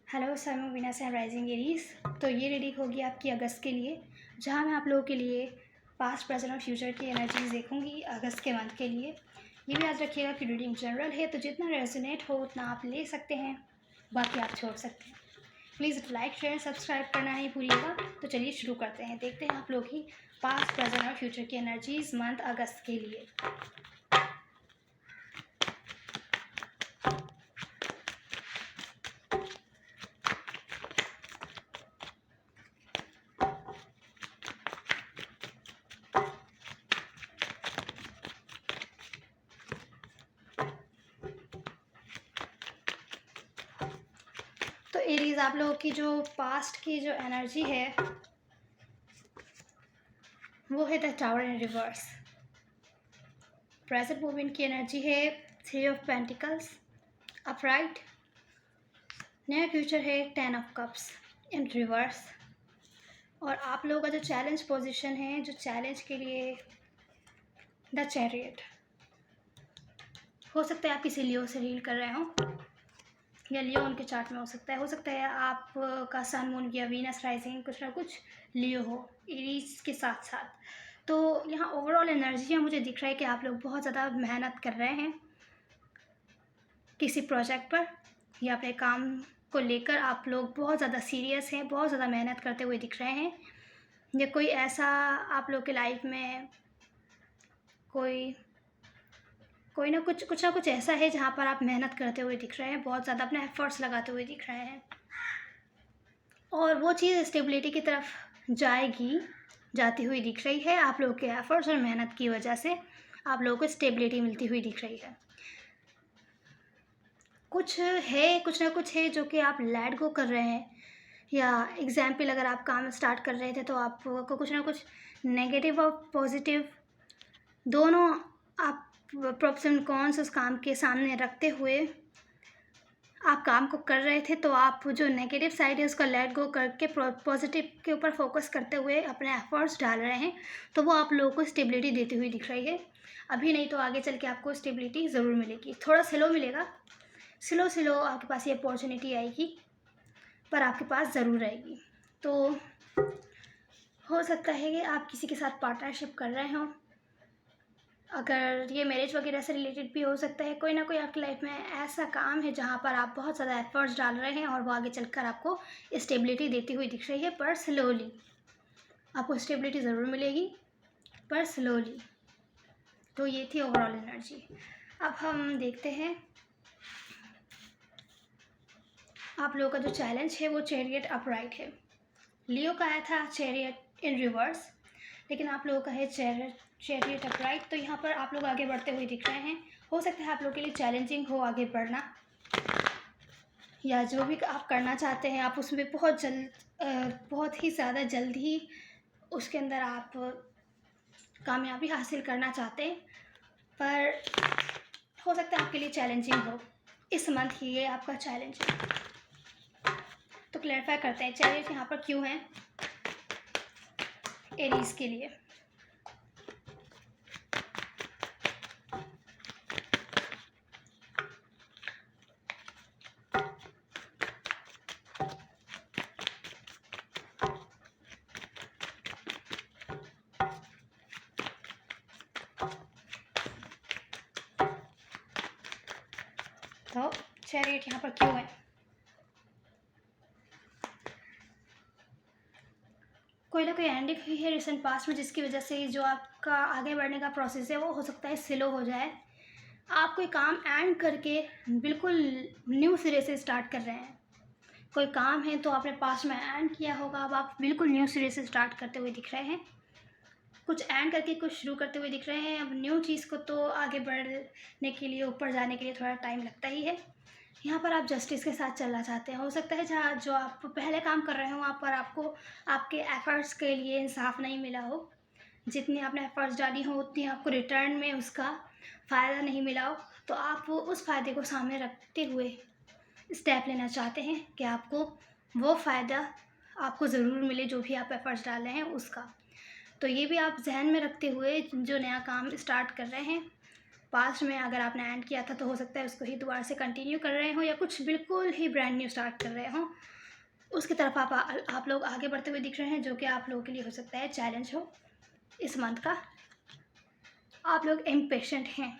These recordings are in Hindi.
हेलो सर, मैं वीना से राइजिंग एरीज। तो ये रीडिंग होगी आपकी अगस्त के लिए, जहाँ मैं आप लोगों के लिए पास्ट प्रेजेंट और फ्यूचर की एनर्जीज देखूंगी अगस्त के मंथ के लिए। ये भी याद रखिएगा कि रीडिंग जनरल है, तो जितना रेजोनेट हो उतना आप ले सकते हैं, बाकी आप छोड़ सकते हैं। प्लीज़ लाइक शेयर सब्सक्राइब करना नहीं भूलिएगा। तो चलिए शुरू करते हैं, देखते हैं आप लोग की पास्ट प्रेजेंट और फ्यूचर की एनर्जीज मंथ अगस्त के लिए। तो एरीज, आप लोगों की जो पास्ट की जो एनर्जी है वो है the tower in reverse. Present movement की एनर्जी है 3 ऑफ पेंटिकल्स अपराइट। नया फ्यूचर है 10 ऑफ कप्स इन रिवर्स। और आप लोगों का जो चैलेंज पोजीशन है, जो चैलेंज के लिए द चैरियट। हो सकता है आप किसी लियो से डील कर रहे हो, या लियो उनके चार्ट में हो सकता है आपका सन मून या वीनस राइजिंग कुछ ना कुछ लियो हो एरीज के साथ साथ। तो यहाँ ओवरऑल एनर्जी है, मुझे दिख रहा है कि आप लोग बहुत ज़्यादा मेहनत कर रहे हैं किसी प्रोजेक्ट पर, या अपने काम को लेकर आप लोग बहुत ज़्यादा सीरियस हैं, बहुत ज़्यादा मेहनत करते हुए दिख रहे हैं। या कोई ऐसा आप लोग के लाइफ में कोई ना कुछ ऐसा है जहाँ पर आप मेहनत करते हुए दिख रहे हैं, बहुत ज़्यादा अपने एफर्ट्स लगाते हुए दिख रहे हैं, और वो चीज़ स्टेबिलिटी की तरफ जाती हुई दिख रही है। आप लोगों के एफर्ट्स और मेहनत की वजह से आप लोगों को स्टेबिलिटी मिलती हुई दिख रही है। कुछ ना कुछ है जो कि आप लेट गो कर रहे हैं, या एग्जाम्पल अगर आप काम स्टार्ट कर रहे थे तो आपको कुछ ना कुछ नेगेटिव और पॉजिटिव दोनों आप प्रोप्स एंड कॉन्स उस काम के सामने रखते हुए आप काम को कर रहे थे। तो आप जो नेगेटिव साइड है उसका लेट गो करके पॉजिटिव के ऊपर फोकस करते हुए अपने एफर्ट्स डाल रहे हैं, तो वो आप लोगों को स्टेबिलिटी देती हुई दिख रही है। अभी नहीं तो आगे चल के आपको स्टेबिलिटी ज़रूर मिलेगी, थोड़ा स्लो मिलेगा, स्लो आपके पास ये अपॉर्चुनिटी आएगी, पर आपके पास ज़रूर आएगी। तो हो सकता है कि आप किसी के साथ पार्टनरशिप कर रहे हो, अगर ये मैरिज वगैरह से रिलेटेड भी हो सकता है। कोई ना कोई आपकी लाइफ में ऐसा काम है जहाँ पर आप बहुत ज़्यादा एफर्ट्स डाल रहे हैं और वो आगे चलकर आपको स्टेबिलिटी देती हुई दिख रही है, पर स्लोली। आपको स्टेबिलिटी ज़रूर मिलेगी, पर स्लोली। तो ये थी ओवरऑल एनर्जी। अब हम देखते हैं आप लोगों का जो चैलेंज है वो चैरियट अपराइट है। लियो का आया था चैरियट इन रिवर्स, लेकिन आप लोगों का है चैरियट अपराइट। तो यहाँ पर आप लोग आगे बढ़ते हुए दिख रहे हैं। हो सकता है आप लोगों के लिए चैलेंजिंग हो आगे बढ़ना, या जो भी आप करना चाहते हैं आप उसमें बहुत ही ज़्यादा जल्द ही उसके अंदर आप कामयाबी हासिल करना चाहते हैं, पर हो सकता है आपके लिए चैलेंजिंग हो। इस मंथ की ये आपका चैलेंज है। तो क्लैरिफाई करते हैं चैरियट यहाँ पर क्यों है एरीज के लिए। तो चैरियट यहाँ पर क्यों है? कोई ना कोई एंडिंग हुई है रिसेंट पास्ट में, जिसकी वजह से जो आपका आगे बढ़ने का प्रोसेस है वो हो सकता है स्लो हो जाए। आप कोई काम एंड करके बिल्कुल न्यू सिरे से स्टार्ट कर रहे हैं। कोई काम है तो आपने पास्ट में एंड किया होगा, अब आप बिल्कुल न्यू सिरे से स्टार्ट करते हुए दिख रहे हैं। कुछ एंड करके कुछ शुरू करते हुए दिख रहे हैं। अब न्यू चीज़ को तो आगे बढ़ने के लिए, ऊपर जाने के लिए थोड़ा टाइम लगता ही है। यहाँ पर आप जस्टिस के साथ चलना चाहते हैं। हो सकता है जहाँ जो आप पहले काम कर रहे हो वहाँ पर आपको आपके एफर्ट्स के लिए इंसाफ नहीं मिला हो, जितनी आपने एफर्ट्स डाली हो उतनी आपको रिटर्न में उसका फ़ायदा नहीं मिला हो। तो आप उस फ़ायदे को सामने रखते हुए स्टेप लेना चाहते हैं कि आपको वो फ़ायदा आपको ज़रूर मिले, जो भी आप एफर्ट्स डाल रहे हैं उसका। तो ये भी आप जहन में रखते हुए जो नया काम स्टार्ट कर रहे हैं पास्ट में अगर आपने एंड किया था तो हो सकता है उसको ही दोबारा से कंटिन्यू कर रहे हो, या कुछ बिल्कुल ही ब्रांड न्यू स्टार्ट कर रहे हो, उसकी तरफ आप लोग आगे बढ़ते हुए दिख रहे हैं, जो कि आप लोगों के लिए हो सकता है चैलेंज हो इस मंथ का। आप लोग इम्पेशेंट हैं,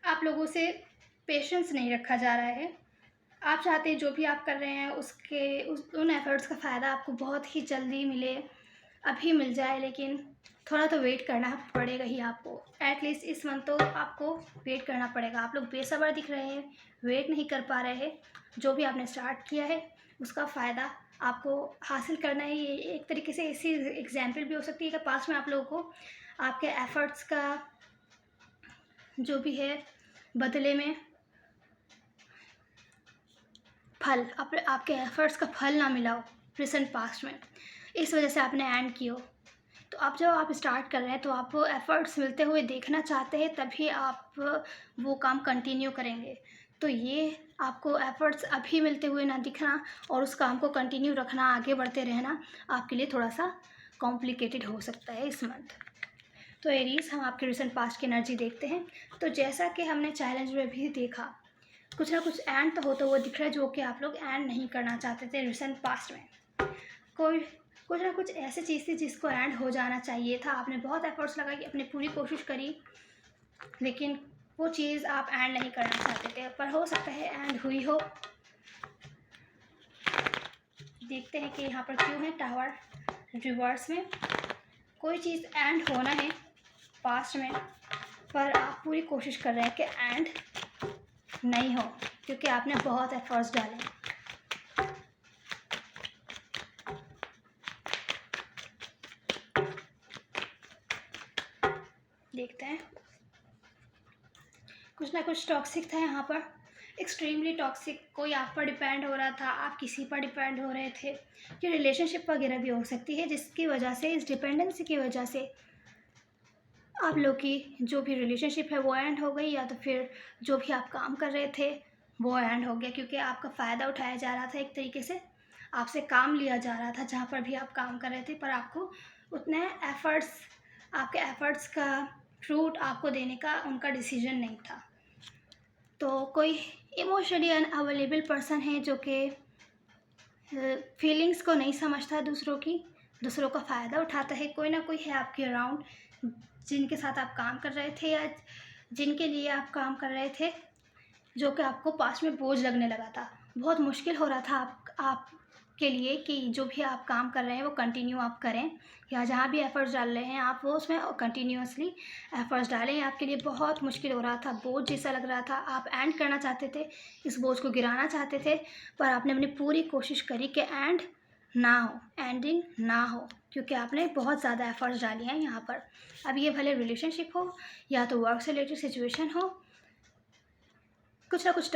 आप लोगों से पेशेंस नहीं रखा जा रहा है। आप चाहते हैं जो भी आप कर रहे हैं उन एफ़र्ट्स का फ़ायदा आपको बहुत ही जल्दी मिले, अभी मिल जाए, लेकिन थोड़ा तो वेट करना पड़ेगा ही आपको। एटलीस्ट इस मंथ तो आपको वेट करना पड़ेगा। आप लोग बेसब्र दिख रहे हैं, वेट नहीं कर पा रहे हैं। जो भी आपने स्टार्ट किया है उसका फ़ायदा आपको हासिल करना है। ये एक तरीके से ऐसी एग्जाम्पल भी हो सकती है कि पास्ट में आप लोगों को आपके एफ़र्ट्स का जो भी है बदले में फल, आपके एफ़र्ट्स का फल ना मिला हो रिसेंट पास्ट में, इस वजह से आपने एंड की हो। तो अब जब आप स्टार्ट कर रहे हैं तो आप एफ़र्ट्स मिलते हुए देखना चाहते हैं, तभी आप वो काम कंटिन्यू करेंगे। तो ये आपको एफ़र्ट्स अभी मिलते हुए ना दिखना और उस काम को कंटिन्यू रखना, आगे बढ़ते रहना आपके लिए थोड़ा सा कॉम्प्लिकेटेड हो सकता है इस मंथ। तो एरीज़, हम आपके रिसेंट पास्ट की एनर्जी देखते हैं। तो जैसा कि हमने चैलेंज में भी देखा, कुछ ना कुछ एंड तो होता हुआ दिख रहा है, जो कि आप लोग एंड नहीं करना चाहते थे रिसेंट पास्ट में। कुछ ना कुछ ऐसी चीज़ थी जिसको एंड हो जाना चाहिए था। आपने बहुत एफर्ट्स लगाई, अपनी पूरी कोशिश करी, लेकिन वो चीज़ आप एंड नहीं करना चाहते थे, पर हो सकता है एंड हुई हो। देखते हैं कि यहाँ पर क्यों है टावर रिवर्स में। कोई चीज़ एंड होना है पास्ट में, पर आप पूरी कोशिश कर रहे हैं कि एंड नहीं हो, क्योंकि आपने बहुत एफर्ट्स डाले। देखते हैं, कुछ ना कुछ टॉक्सिक था यहाँ पर, एक्सट्रीमली टॉक्सिक। कोई आप पर डिपेंड हो रहा था, आप किसी पर डिपेंड हो रहे थे। ये रिलेशनशिप वगैरह भी हो सकती है, जिसकी वजह से, इस डिपेंडेंसी की वजह से आप लोग की जो भी रिलेशनशिप है वो एंड हो गई, या तो फिर जो भी आप काम कर रहे थे वो एंड हो गया, क्योंकि आपका फ़ायदा उठाया जा रहा था। एक तरीके से आपसे काम लिया जा रहा था जहाँ पर भी आप काम कर रहे थे, पर आपको उतने एफ़र्ट्स, आपके एफ़र्ट्स का फ्रूट आपको देने का उनका डिसीजन नहीं था। तो कोई इमोशनली अनअवेलेबल पर्सन है जो कि फीलिंग्स को नहीं समझता दूसरों की, दूसरों का फ़ायदा उठाता है। कोई ना कोई है आपके अराउंड जिनके साथ आप काम कर रहे थे, या जिनके लिए आप काम कर रहे थे, जो कि आपको पास्ट में बोझ लगने लगा था। बहुत मुश्किल हो रहा था आपके लिए कि जो भी आप काम कर रहे हैं वो कंटिन्यू आप करें, या जहाँ भी एफ़र्ट्स डाल रहे हैं आप वो उसमें कंटिन्यूअसली एफ़र्ट्स डालें। आपके लिए बहुत मुश्किल हो रहा था, बोझ जैसा लग रहा था। आप एंड करना चाहते थे, इस बोझ को गिराना चाहते थे, पर आपने अपनी पूरी कोशिश करी कि एंड ना हो, एंडिंग ना हो, क्योंकि आपने बहुत ज़्यादा एफ़र्ट्स डाली हैं यहाँ पर। अब ये भले रिलेशनशिप हो या तो वर्क से रिलेटेड सिचुएशन हो, कुछ ना कुछ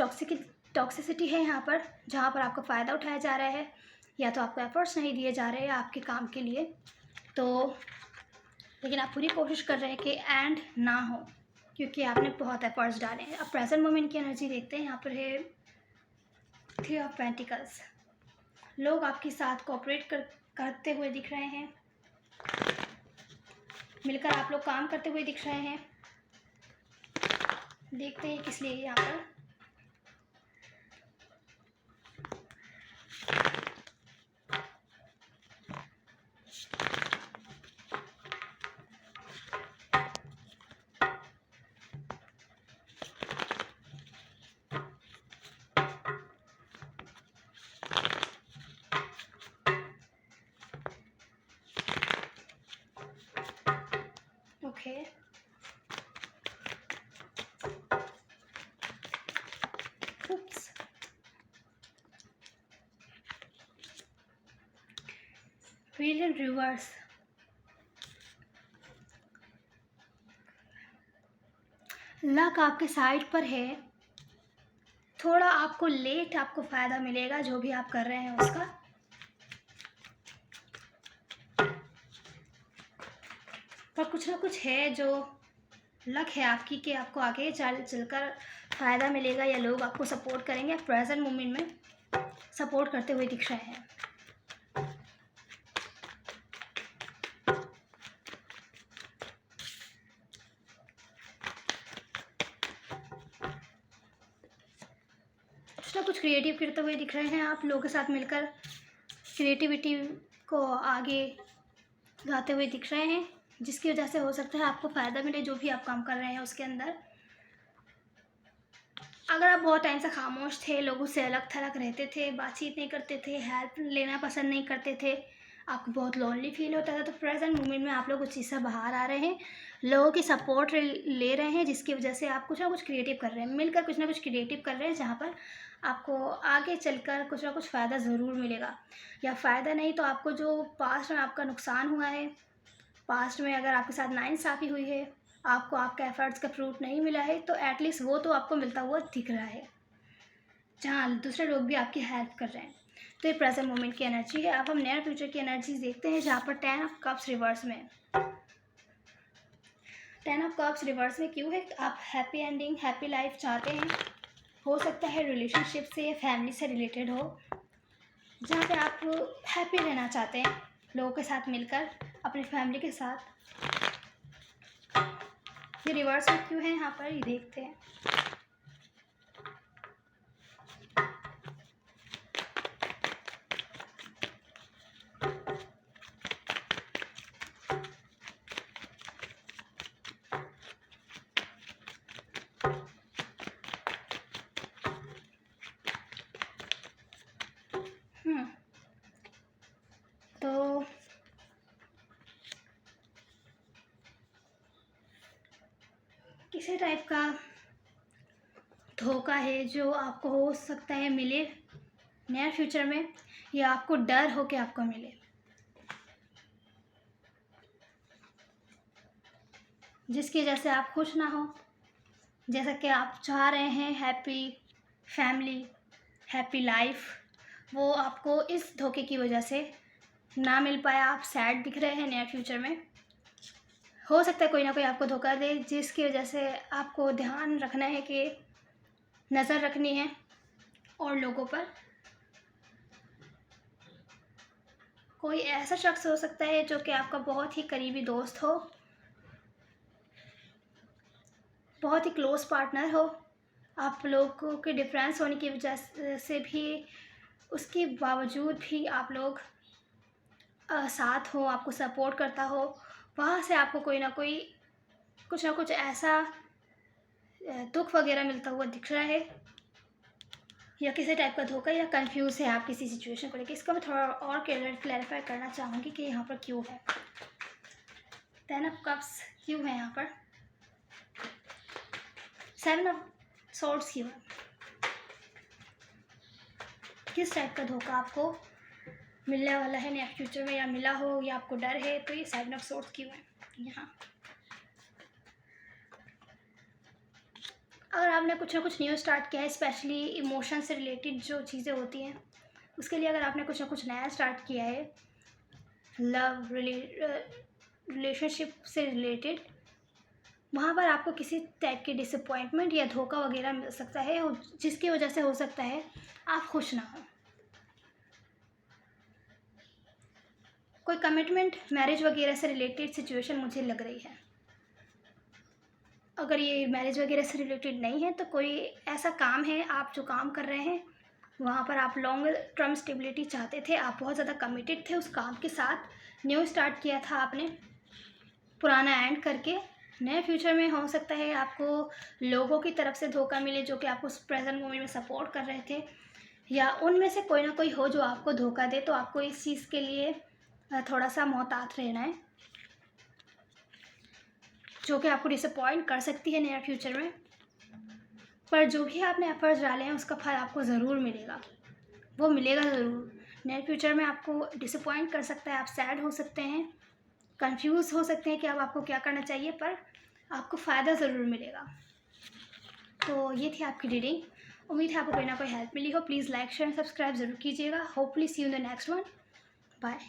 टॉक्सिसिटी है यहाँ पर, जहाँ पर आपका फ़ायदा उठाया जा रहा है, या तो आपको एफ़र्ट्स नहीं दिए जा रहे हैं आपके काम के लिए। तो लेकिन आप पूरी कोशिश कर रहे हैं कि एंड ना हो, क्योंकि आपने बहुत एफ़र्ट्स डाले हैं। अब प्रेजेंट मोमेंट की एनर्जी देखते हैं। यहाँ पर है थ्री ऑफ पेंटिकल्स। लोग आपके साथ कोऑपरेट करते हुए दिख रहे हैं, मिलकर आप लोग काम करते हुए दिख रहे हैं। देखते हैं किस लिए यहाँ पर। Okay, oops, wheel in reverse. Luck आपके साइड पर है, थोड़ा आपको लेट आपको फ़ायदा मिलेगा जो भी आप कर रहे हैं उसका, पर कुछ ना कुछ है जो लक है आपकी कि आपको आगे चलकर फ़ायदा मिलेगा, या लोग आपको सपोर्ट करेंगे। प्रेजेंट मोमेंट में सपोर्ट करते हुए दिख रहे हैं। क्रिएटिव करते हुए दिख रहे हैं, आप लोगों के साथ मिलकर क्रिएटिविटी को आगे लाते हुए दिख रहे हैं, जिसकी वजह से हो सकता है आपको फ़ायदा मिले जो भी आप काम कर रहे हैं उसके अंदर। अगर आप बहुत टाइम से खामोश थे, लोगों से अलग थलग रहते थे, बातचीत नहीं करते थे, हेल्प लेना पसंद नहीं करते थे, आपको बहुत लोनली फील होता था, तो प्रेजेंट मोमेंट में आप लोग उस चीज़ से बाहर आ रहे हैं, लोगों की सपोर्ट ले रहे हैं, जिसकी वजह से आप कुछ ना कुछ क्रिएटिव कर रहे हैं, मिलकर कुछ ना कुछ क्रिएटिव कर रहे हैं, जहाँ पर आपको आगे चलकर कुछ ना कुछ फ़ायदा ज़रूर मिलेगा। या फ़ायदा नहीं तो आपको जो पास्ट में आपका नुकसान हुआ है, पास्ट में अगर आपके साथ नाइंसाफ़ी हुई है, आपको आपके एफ़र्ट्स का फ्रूट नहीं मिला है, तो एटलीस्ट वो तो आपको मिलता हुआ दिख रहा है, जहाँ दूसरे लोग भी आपकी हेल्प कर रहे हैं। तो ये प्रेजेंट मोमेंट की एनर्जी है। अब हम नियर फ्यूचर की एनर्जीज देखते हैं, जहाँ पर 10 ऑफ कप्स रिवर्स में। 10 ऑफ कप्स रिवर्स में क्यों है? आप हैप्पी एंडिंग, हैप्पी लाइफ चाहते हैं। हो सकता है रिलेशनशिप से या फैमिली से रिलेटेड हो, जहाँ पे आप हैप्पी रहना चाहते हैं लोगों के साथ मिलकर, अपनी फैमिली के साथ। ये रिवर्स में क्यों है यहाँ पर, ये देखते हैं। तो किसी टाइप का धोखा है जो आपको हो सकता है मिले नियर फ्यूचर में, या आपको डर हो कि आपको मिले, जिसकी वजह से आप खुश ना हो। जैसा कि आप चाह रहे हैं हैप्पी फैमिली, हैप्पी लाइफ, वो आपको इस धोखे की वजह से ना मिल पाया, आप सैड दिख रहे हैं नियर फ्यूचर में। हो सकता है कोई ना कोई आपको धोखा दे, जिसकी वजह से आपको ध्यान रखना है कि नज़र रखनी है और लोगों पर। कोई ऐसा शख्स हो सकता है जो कि आपका बहुत ही करीबी दोस्त हो, बहुत ही क्लोज़ पार्टनर हो, आप लोगों के डिफरेंस होने की वजह से भी, उसके बावजूद भी आप लोग साथ हो, आपको सपोर्ट करता हो, वहाँ से आपको कोई ना कोई कुछ ना कुछ ऐसा दुख वगैरह मिलता हुआ दिख रहा है, या किसी टाइप का धोखा, या कंफ्यूज है आप किसी सिचुएशन को लेकर। इसका मैं थोड़ा और क्लैरिफाई करना चाहूँगी कि यहाँ पर क्यों है 10 ऑफ कप्स, क्यों है यहाँ पर 7 ऑफ सोर्ड्स क्यों है, किस टाइप का धोखा आपको मिलने वाला है नियर फ्यूचर में, या मिला हो, या आपको डर है, तो ये 7 ऑफ सोर्ड्स क्यों है यहाँ। अगर आपने कुछ ना कुछ न्यू स्टार्ट किया है, स्पेशली इमोशन से रिलेटेड जो चीज़ें होती हैं, उसके लिए अगर आपने कुछ ना कुछ नया स्टार्ट किया है, लव रिलेशनशिप से रिलेटेड, वहाँ पर आपको किसी टाइप की डिसअपॉइंटमेंट या धोखा वगैरह मिल सकता है, जिसकी वजह से हो सकता है आप खुश ना हो। कोई कमिटमेंट, मैरिज वगैरह से रिलेटेड सिचुएशन मुझे लग रही है। अगर ये मैरिज वगैरह से रिलेटेड नहीं है तो कोई ऐसा काम है, आप जो काम कर रहे हैं वहाँ पर आप लॉन्ग टर्म स्टेबिलिटी चाहते थे, आप बहुत ज़्यादा कमिटेड थे उस काम के साथ, न्यू स्टार्ट किया था आपने, पुराना एंड करके। नए फ्यूचर में हो सकता है आपको लोगों की तरफ से धोखा मिले जो कि आपको प्रेजेंट मोमेंट में सपोर्ट कर रहे थे, या उनमें से कोई ना कोई हो जो आपको धोखा दे, तो आपको इस चीज़ के लिए थोड़ा सा मोहतात रहना है, जो कि आपको डिसअपॉइंट कर सकती है नियर फ्यूचर में। पर जो भी आपने एफर्ट्स डाले हैं उसका फल आपको ज़रूर मिलेगा, वो मिलेगा ज़रूर। नियर फ्यूचर में आपको डिसअपॉइंट कर सकता है, आप सैड हो सकते हैं, कंफ्यूज हो सकते हैं कि अब आपको क्या करना चाहिए, पर आपको फ़ायदा ज़रूर मिलेगा। तो ये थी आपकी रीडिंग, उम्मीद है आपको कोई ना कोई हेल्प मिली हो। प्लीज़ लाइक शेयर सब्सक्राइब ज़रूर कीजिएगा। Hopefully see you in the next one. Bye.